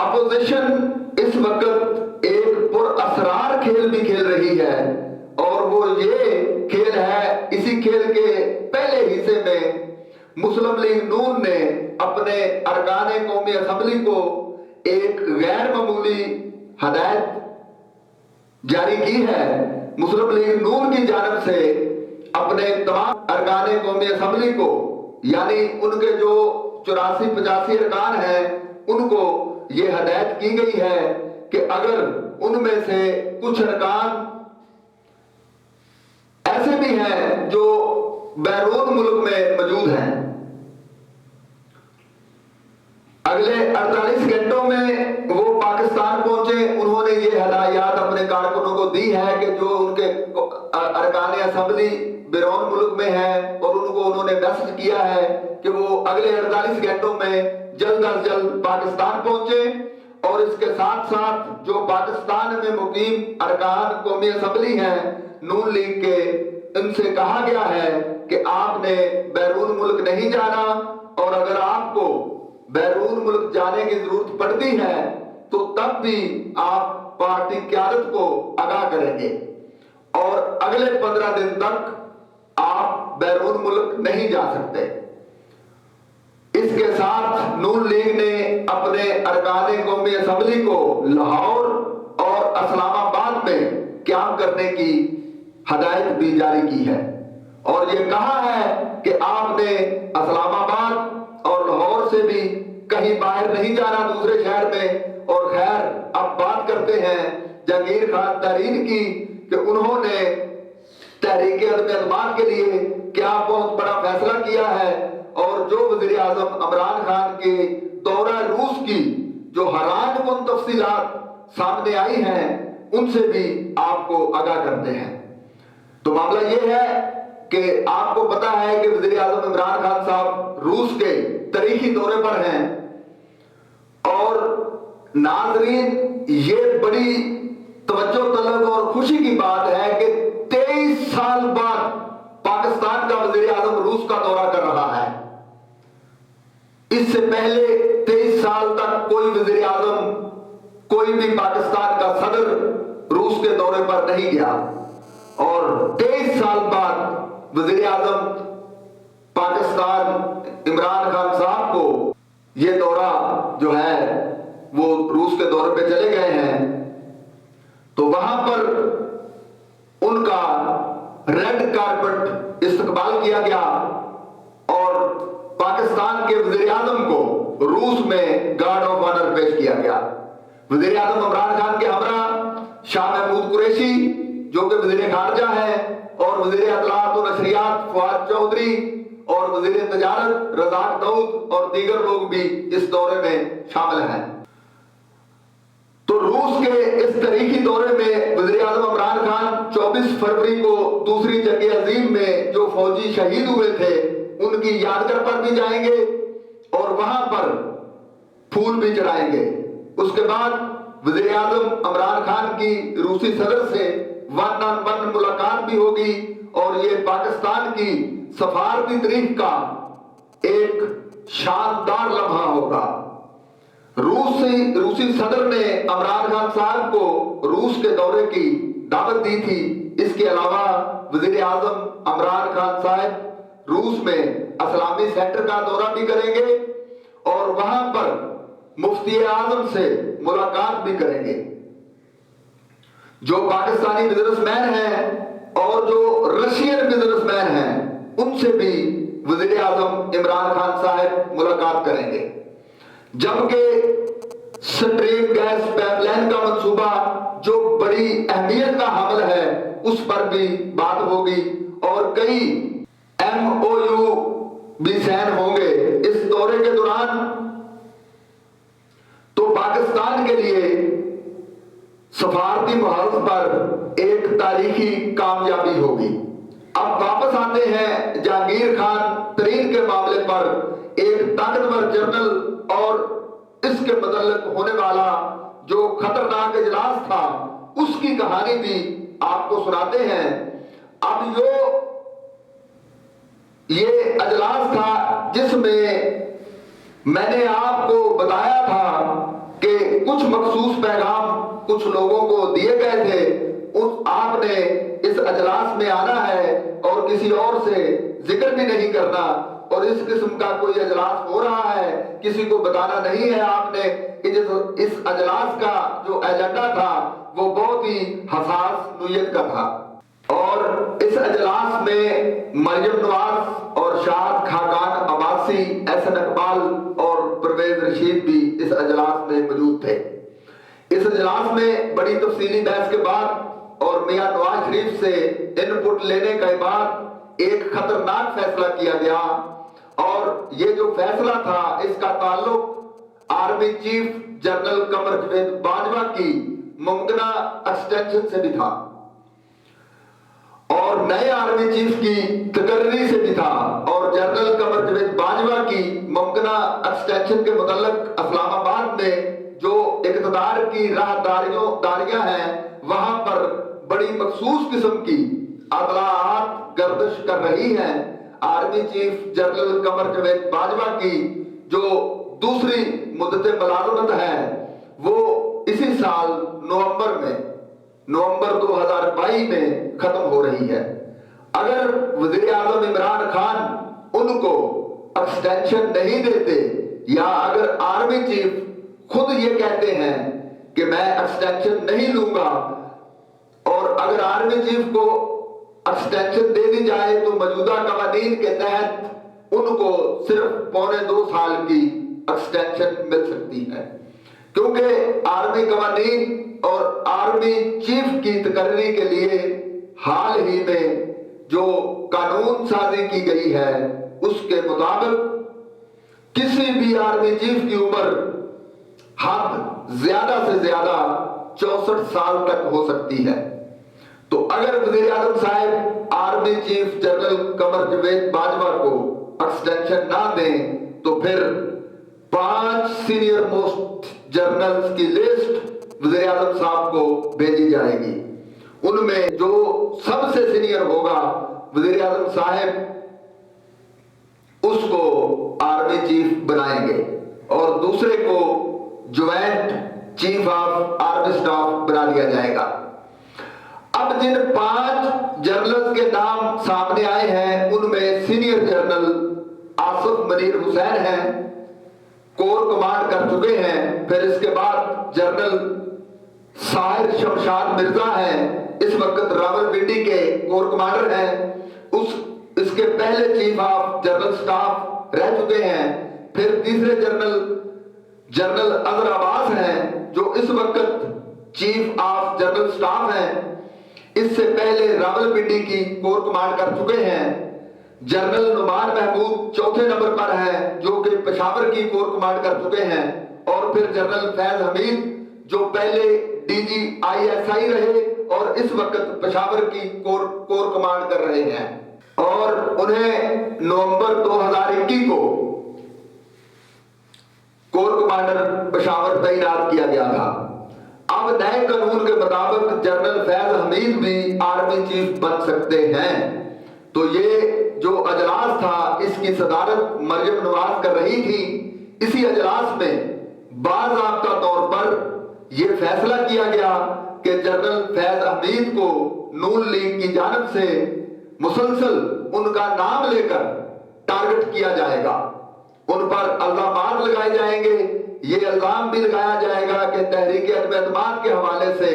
Opposition اس وقت ایک پر اسرار کھیل بھی کھیل رہی ہے، اور وہ یہ کھیل ہے، اسی کھیل کے پہلے حصے میں مسلم لیگ نون نے اپنے ارکان قومی اسمبلی کو ایک غیر معمولی ہدایت جاری کی ہے۔ مسلم لیگ نون کی جانب سے اپنے تمام ارکان قومی اسمبلی کو، یعنی ان کے جو 84-85 ارکان ہیں، ان کو یہ ہدایت کی گئی ہے کہ اگر ان میں سے کچھ ارکان ایسے بھی ہیں جو بیرون ملک میں موجود ہیں، اگلے 48 گھنٹوں میں وہ پاکستان پہنچے۔ انہوں نے یہ ہدایات اپنے کارکنوں کو دی ہے کہ جو ان کے ارکان اسمبلی بیرون ملک میں ہیں، اور ان کو انہوں نے میسج کیا ہے کہ وہ اگلے 48 گھنٹوں میں جلد از جلد پاکستان پہنچے، اور اس کے ساتھ ساتھ جو پاکستان میں مقیم ارکان قومی اسمبلی ہیں نون لیگ کے، ان سے کہا گیا ہے کہ آپ نے بیرون ملک نہیں جانا، اور اگر آپ کو بیرون ملک جانے کی ضرورت پڑتی ہے تو تب بھی آپ پارٹی قیادت کو آگاہ کریں گے، اور اگلے 15 دن تک آپ بیرون ملک نہیں جا سکتے۔ اس کے ساتھ نون لیگ نے اپنے ارکان قومی اسمبلی کو لاہور اور اسلام آباد میں قیام کرنے کی ہدایت بھی جاری کی ہے، اور یہ کہا ہے کہ آپ نے اسلام آباد اور لاہور سے بھی کہیں باہر نہیں جانا دوسرے شہر میں۔ اور خیر، اب بات کرتے ہیں جہانگیر خان ترین کی کہ انہوں نے تحریک عدم اعتماد کے لیے کیا بہت بڑا فیصلہ کیا ہے، اور جو وزیر اعظم عمران خان کے دورہ روس کی جو حیران کن تفصیلات سامنے آئی ہیں، ان سے بھی آپ کو آگاہ کرتے ہیں۔ تو معاملہ یہ ہے کہ آپ کو پتا ہے کہ وزیر اعظم عمران خان صاحب روس کے تاریخی دورے پر ہیں، اور ناظرین یہ بڑی توجہ طلب اور خوشی کی بات ہے کہ 23 سال بعد پاکستان کا وزیر اعظم روس کا دورہ کر رہا ہے۔ اس سے پہلے 23 سال تک کوئی وزیر اعظم، کوئی بھی پاکستان کا صدر روس کے دورے پر نہیں گیا، اور 23 سال بعد وزیر اعظم پاکستان عمران خان صاحب کو یہ دورہ جو ہے وہ روس کے دورے پہ چلے گئے ہیں، تو وہاں پر ان کا ریڈ کارپٹ استقبال کیا گیا، اور پاکستان کے وزیر اعظم کو روس میں گارڈ آف آنر پیش کیا گیا۔ وزیر اعظم عمران خان کے ہمراہ شاہ محمود قریشی جو کہ وزیر خارجہ ہیں، اور وزیر اطلاعات و نشریات فواد چودھری، اور وزیر تجارت رزاق داؤد، اور دیگر لوگ بھی اس دورے میں شامل ہیں۔ تو روس کے اس تاریخی دورے میں وزیر اعظم عمران خان 24 فروری کو دوسری جنگ عظیم میں جو فوجی شہید ہوئے تھے ان کی یادگار پر بھی جائیں گے، اور وہاں پر پھول بھی چڑھائیں گے۔ اس کے بعد وزیر اعظم عمران خان کی روسی صدر سے 1 on 1 ملاقات بھی ہوگی، اور یہ پاکستان کی سفارتی تاریخ کا ایک شاندار لمحہ ہوگا۔ روسی صدر نے عمران خان صاحب کو روس کے دورے کی دعوت دی تھی۔ اس کے علاوہ وزیر اعظم عمران خان صاحب روس میں اسلامی سینٹر کا دورہ بھی کریں گے، اور وہاں پر مفتی اعظم سے ملاقات بھی کریں گے۔ جو پاکستانی بزنس مین ہیں اور جو رشین بزنس مین ہیں، ان سے بھی وزیر اعظم عمران خان صاحب ملاقات کریں گے۔ جبکہ سٹریم گیس پائپ لائن کا منصوبہ جو بڑی اہمیت کا حامل ہے، اس پر بھی بات ہوگی، اور کئی MOU بھی سائن ہوں گے اس دورے کے دوران۔ تو پاکستان کے لیے سفارتی محاذ پر ایک تاریخی کامیابی ہوگی۔ اب واپس آتے ہیں جہانگیر خان ترین کے معاملے پر۔ ایک طاقتور جنرل اور اس کے متعلق ہونے والا جو خطرناک اجلاس تھا، اس کی کہانی بھی آپ کو سناتے ہیں۔ اب یہ اجلاس تھا جس میں نے آپ کو بتایا تھا کہ کچھ مخصوص پیغام کچھ لوگوں کو دیے گئے تھے، آپ نے اس اجلاس میں آنا ہے اور کسی اور سے ذکر بھی نہیں کرنا، اور اس قسم کا کوئی اجلاس ہو رہا ہے کسی کو بتانا نہیں ہے آپ نے۔ اس اجلاس کا جو ایجنڈا تھا وہ بہت ہی حساس نوعیت کا تھا، اور اس اجلاس میں مریم نواز اور شاہد خاقان عباسی، احسن اقبال اور پرویز رشید بھی اس اجلاس میں موجود تھے۔ اس اجلاس میں بڑی تفصیلی بحث کے بعد اور میاں نواز شریف سے ان پٹ لینے کے بعد ایک خطرناک فیصلہ کیا گیا، اور یہ جو فیصلہ تھا اس کا تعلق army chief general Qamar Javed Bajwa کی ممکنہ ایکسٹینشن سے بھی تھا، اور نئے آرمی چیف کی تقرری سے بھی تھا، اور جنرل قمر جاوید باجوہ کی ممکنہ ایکسٹینشن کے متعلق اسلام آباد میں جو اقتدار کی راہ داریاں ہیں وہاں پر بڑی مخصوص قسم کی اطلاعات گردش کر رہی ہیں۔ Army chief general Qamar Javed Bajwa کی جو دوسری مدت ملازمت ہے وہ اسی سال نومبر 2022 میں ختم ہو رہی ہے۔ اگر وزیر اعظم عمران خان ان کو ایکسٹینشن نہیں دیتے، یا اگر آرمی چیف خود یہ کہتے ہیں کہ میں ایکسٹینشن نہیں لوں گا، اور اگر آرمی چیف کو ایکسٹینشن دے دی جائے تو موجودہ قوانین کے تحت ان کو صرف 1.25 سال کی ایکسٹینشن مل سکتی ہے، کیونکہ آرمی قوانین اور آرمی چیف کی تقرری کے لیے حال ہی میں جو قانون سازی کی گئی ہے اس کے مطابق کسی بھی آرمی چیف کی عمر حد زیادہ سے زیادہ 64 سال تک ہو سکتی ہے۔ تو اگر وزیر اعظم صاحب army chief general Qamar Javed Bajwa کو ایکسٹینشن نہ دیں تو پھر 5 سینئر موسٹ جنرلز کی لسٹ وزیر اعظم صاحب کو بھیجی جائے گی، ان میں جو سب سے سینئر ہوگا وزیر اعظم صاحب اس کو آرمی چیف بنائیں گے، اور دوسرے کو joint chief of army staff بنا دیا جائے گا۔ اب جن 5 جنرلز کے نام سامنے آئے ہیں ان میں سینئر جنرل آصف منیر حسین ہیں، کور کمانڈ کر چکے ہیں۔ پھر اس کے بعد جنرل ساحر شمشاد مرزا ہیں، اس وقت راولپنڈی کے کور کمانڈر ہیں۔ اس کے پہلے چیف آف جنرل سٹاف رہ چکے ہیں۔ پھر تیسرے جنرل اظہر عباس ہیں جو اس وقت چیف آف جنرل سٹاف ہیں، اس سے پہلے راولپنڈی کی کور کمانڈ کر چکے ہیں۔ جنرل نعمان محمود چوتھے نمبر پر ہیں جو کہ پشاور کی کور کمانڈ کر چکے ہیں، اور پھر جنرل فیض حمید جو پہلے ڈی جی ISI رہے اور اس وقت پشاور کی کور کمانڈ کر رہے ہیں، اور انہیں نومبر 2021 کو کور کمانڈر پشاور تعینات کیا گیا تھا۔ اب نئے قانون کے مطابق جنرل فیض حمید بھی آرمی چیف بن سکتے ہیں۔ تو یہ جو اجلاس تھا اس کی صدارت مریم نواز کر رہی تھی۔ اسی اجلاس میں باضابطہ طور پر یہ فیصلہ کیا گیا کہ جنرل فیض حمید کو نون لیگ کی جانب سے مسلسل ان کا نام لے کر ٹارگٹ کیا جائے گا، ان پر الزامات لگائے جائیں گے۔ یہ الزام بھی لگایا جائے گا کہ تحریک عدم اعتماد کے حوالے سے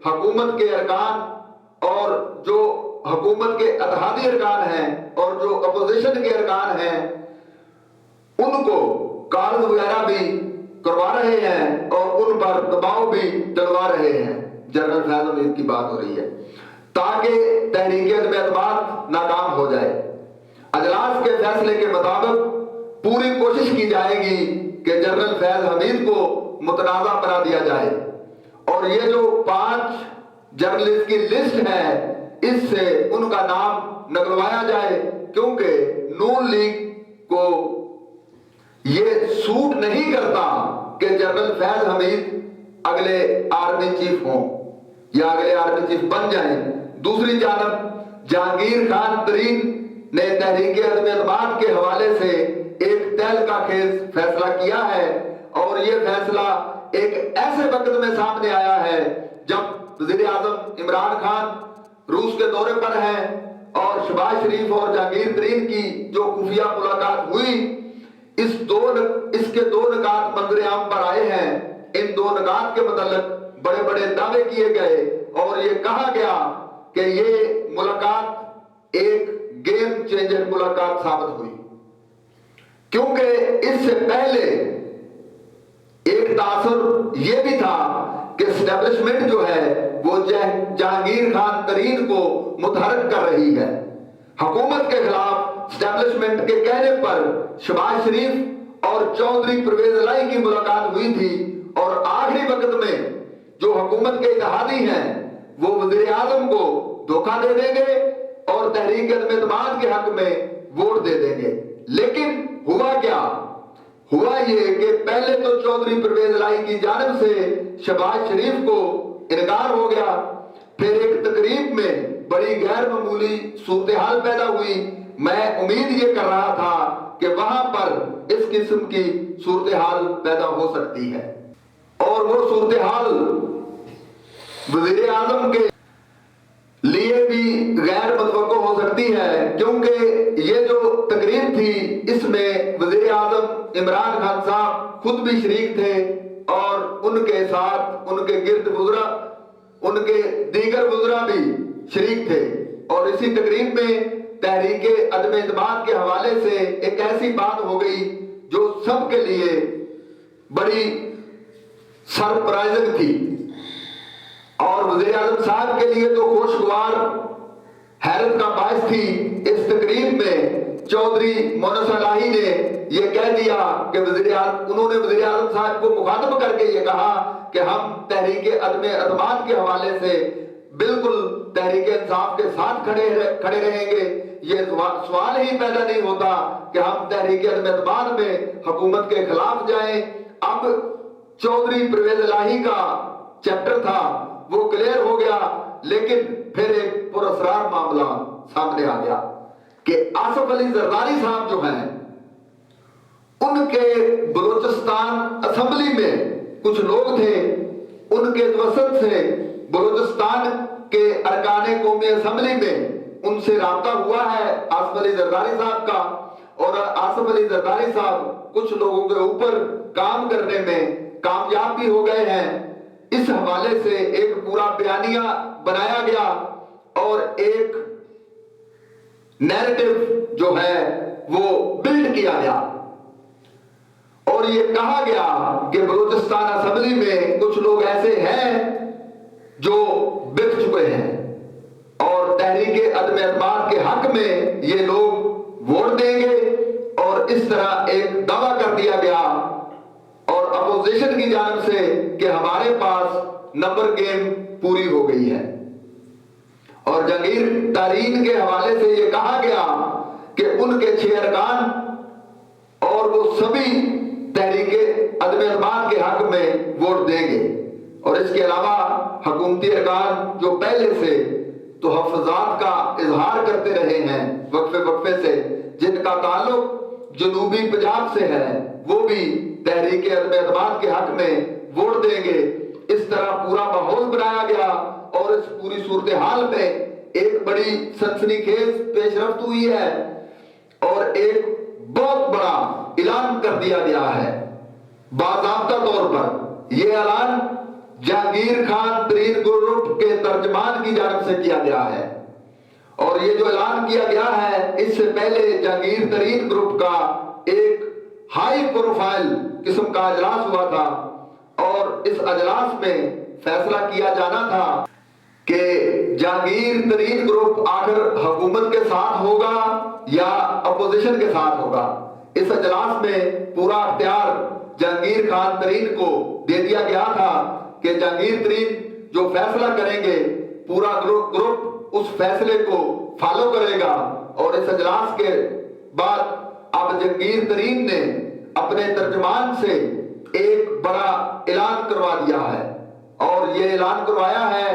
حکومت کے ارکان اور جو حکومت کے اتحادی ارکان ہیں اور جو اپوزیشن کے ارکان ہیں ان کو کال وغیرہ بھی کروا رہے ہیں اور ان پر دباؤ بھی ڈلوا رہے ہیں۔ جنرل فیض حمید کی بات ہو رہی ہے تاکہ تحریک عدم اعتماد ناکام ہو جائے۔ اجلاس کے فیصلے کے مطابق پوری کوشش کی جائے گی کہ جنرل فیض حمید کو متنازع بنا دیا جائے، اور یہ جو 5 جرنلسٹ کی لسٹ ہے اس سے ان کا نام نکلوایا جائے، کیونکہ نون لیگ کو یہ سوٹ نہیں کرتا کہ جنرل فیض حمید اگلے آرمی چیف ہوں یا اگلے آرمی چیف بن جائیں۔ دوسری جانب جہانگیر خان ترین نے تحریک عدم اعتماد کے حوالے سے ایک تہلکہ خیز فیصلہ کیا ہے، اور یہ فیصلہ ایک ایسے وقت میں سامنے آیا ہے جب وزیر اعظم عمران خان روس کے دورے پر ہیں اور شہباز شریف اور جہانگیر ترین کی جو خفیہ ملاقات ہوئی، اس کے دو نکات منظر عام پر آئے ہیں۔ ان دو نکات کے متعلق بڑے بڑے دعوے کیے گئے اور یہ کہا گیا کہ یہ ملاقات ایک گیم چینجر ملاقات ثابت ہوئی، کیونکہ اس سے پہلے ایک تاثر یہ بھی تھا کہ اسٹیبلشمنٹ جو ہے وہ جہانگیر خان ترین کو متحرک کر رہی ہے۔ حکومت کے خلاف اسٹیبلشمنٹ کے کہنے پر شہباز شریف اور چودھری پرویز الہی کی ملاقات ہوئی تھی، اور آخری وقت میں جو حکومت کے اتحادی ہیں وہ وزیر اعظم کو دھوکہ دے دیں گے اور تحریک عدم اعتماد کے حق میں ووٹ دے دیں گے۔ لیکن ہوا کیا؟ ہوا یہ کہ پہلے تو چودھری پرویز الہی کی جانب سے شہباز شریف کو انکار ہو گیا، پھر ایک تقریب میں بڑی غیر معمولی صورتحال پیدا ہوئی۔ میں امید یہ کر رہا تھا کہ وہاں پر اس قسم کی صورتحال پیدا ہو سکتی ہے، اور وہ صورتحال وزیر اعظم کے لیے بھی غیر متوقع ہو سکتی ہے، کیونکہ یہ جو تقریب تھی اس میں وزیر اعظم عمران خان صاحب خود بھی شریک تھے اور ان کے ساتھ ان کے گرد وزراء، ان کے دیگر وزراء بھی شریک تھے، اور اسی تقریب میں تحریک عدم اعتماد کے حوالے سے ایک ایسی بات ہو گئی جو سب کے لیے بڑی سرپرائزنگ تھی، اور وزیر اعظم صاحب کے لیے تو خوشگوار حیرت کا باعث تھی۔ اس تقریب میں چودھری مونس الہی نے یہ کہہ دیا کہ انہوں نے وزیر اعظم صاحب کو مخاطب کر کے یہ کہا کہ ہم تحریک عدم اعتماد کے حوالے سے بالکل تحریک انصاف کے ساتھ کھڑے رہیں گے۔ یہ سوال ہی پیدا نہیں ہوتا کہ ہم تحریک عدم اعتماد میں حکومت کے خلاف جائیں۔ اب چودھری پرویز الہی کا چیپٹر تھا وہ کلیئر ہو گیا، لیکن پھر ایک پراسرار معاملہ سامنے آ گیا کہ آصف علی زرداری صاحب جو ہیں ان کے بلوچستان اسمبلی میں کچھ لوگ تھے، ان کے توسط سے بلوچستان کے ارکان قومی اسمبلی میں ان سے رابطہ ہوا ہے آصف علی زرداری صاحب کا، اور آصف علی زرداری صاحب کچھ لوگوں کے اوپر کام کرنے میں کامیاب بھی ہو گئے ہیں۔ اس حوالے سے ایک پورا بیانیہ بنایا گیا اور ایک نیریٹو جو ہے وہ بلڈ کیا گیا، اور یہ کہا گیا کہ بلوچستان اسمبلی میں کچھ لوگ ایسے ہیں جو بک چکے ہیں اور تحریک عدم اعتماد کے حق میں یہ لوگ ووٹ دیں گے، اور اس طرح ایک دعویٰ کر دیا گیا اور اپوزیشن کی جانب سے کہ ہمارے پاس نمبر گیم پوری ہو گئی ہے، اور جہانگیر ترین کے حوالے سے یہ کہا گیا کہ ان کے 6 ارکان اور وہ سبھی تحریک عدم اعتماد کے حق میں ووٹ دیں گے، اور اس کے علاوہ حکومتی ارکان جو پہلے سے تحفظات کا اظہار کرتے رہے ہیں وقفے سے، جن کا تعلق جنوبی پنجاب سے ہے، وہ بھی تحریک عدم اعتماد کے حق میں ووٹ دیں گے۔ اس طرح پورا ماحول بنایا گیا، اور اس پوری صورتحال میں ایک بڑی سنسنی خیز پیش رفت ہوئی ہے، اور ایک بہت بڑا اعلان کر دیا گیا ہے باضابطہ طور پر۔ یہ اعلان جہانگیر خان ترین گروپ کے ترجمان کی جانب سے کیا گیا ہے، اور یہ جو اعلان کیا گیا ہے اس سے پہلے جہانگیر ترین گروپ کا ایک ہائی پروفائل قسم کا اجلاس ہوا تھا، اور اس اجلاس میں فیصلہ کیا جانا تھا کہ جہانگیر ترین گروپ آخر حکومت کے ساتھ ہوگا یا اپوزیشن کے ساتھ ہوگا۔ اس اجلاس میں پورا اختیار جہانگیر خان ترین کو دے دیا گیا تھا کہ جہانگیر ترین جو فیصلہ کریں گے پورا گروپ اس فیصلے کو فالو کرے گا، اور اس اجلاس کے بعد اب جہانگیر ترین نے اپنے ترجمان سے ایک بڑا اعلان کروا دیا ہے، اور یہ اعلان کروایا ہے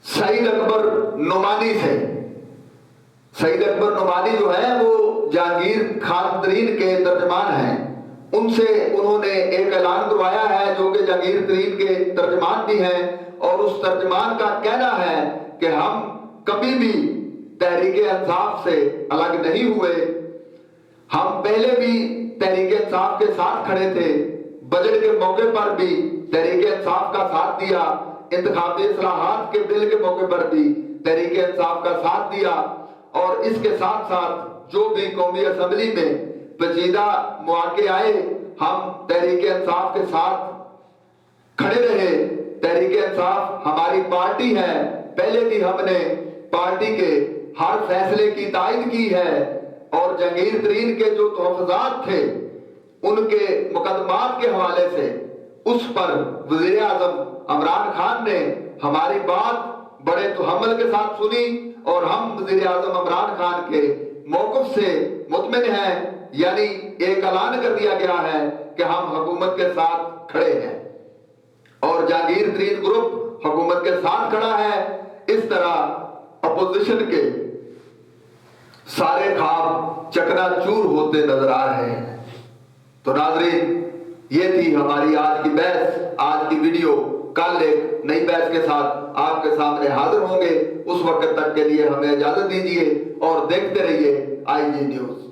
سعید اکبر نعمانی سے۔ سعید اکبر نعمانی جو ہے وہ جہانگیر خان ترین کے ترجمان ہیں، ان سے انہوں نے ایک اعلان کروایا ہے جو کہ جہانگیر ترین کے ترجمان بھی ہیں، اور اس ترجمان کا کہنا ہے کہ ہم کبھی بھی تحریک انصاف سے الگ نہیں ہوئے، ہم پہلے بھی تحریک انصاف کے ساتھ کھڑے تھے، بجٹ کے موقع پر بھی تحریک انصاف کا ساتھ دیا، انتخابی اصلاحات کے بل کے موقع پر بھی تحریک انصاف کا ساتھ دیا، اور اس کے ساتھ ساتھ جو بھی قومی اسمبلی میں پیچیدہ مواقع آئے ہم تحریک انصاف کے ساتھ کھڑے رہے۔ تحریک انصاف ہماری پارٹی ہے، پہلے بھی ہم نے پارٹی کے ہر فیصلے کی تائید کی ہے، اور جہانگیر ترین کے جو تحفظات تھے ان کے مقدمات کے حوالے سے اس پر وزیر اعظم عمران خان نے ہماری بات بڑے تحمل کے ساتھ سنی، اور ہم وزیر اعظم عمران خان کے موقف سے مطمئن ہیں، یعنی ایک اعلان کر دیا گیا ہے کہ ہم حکومت کے ساتھ کھڑے ہیں، اور جہانگیر ترین گروپ حکومت کے ساتھ کھڑا ہے۔ اس طرح اپوزیشن کے سارے خواب چکنا چور ہوتے نظر آ رہے ہیں۔ تو ناظرین، یہ تھی ہماری آج کی بحث، آج کی ویڈیو۔ کل ایک نئی بحث کے ساتھ آپ کے سامنے حاضر ہوں گے، اس وقت تک کے لیے ہمیں اجازت دیجیے اور دیکھتے رہیے آئی جی نیوز۔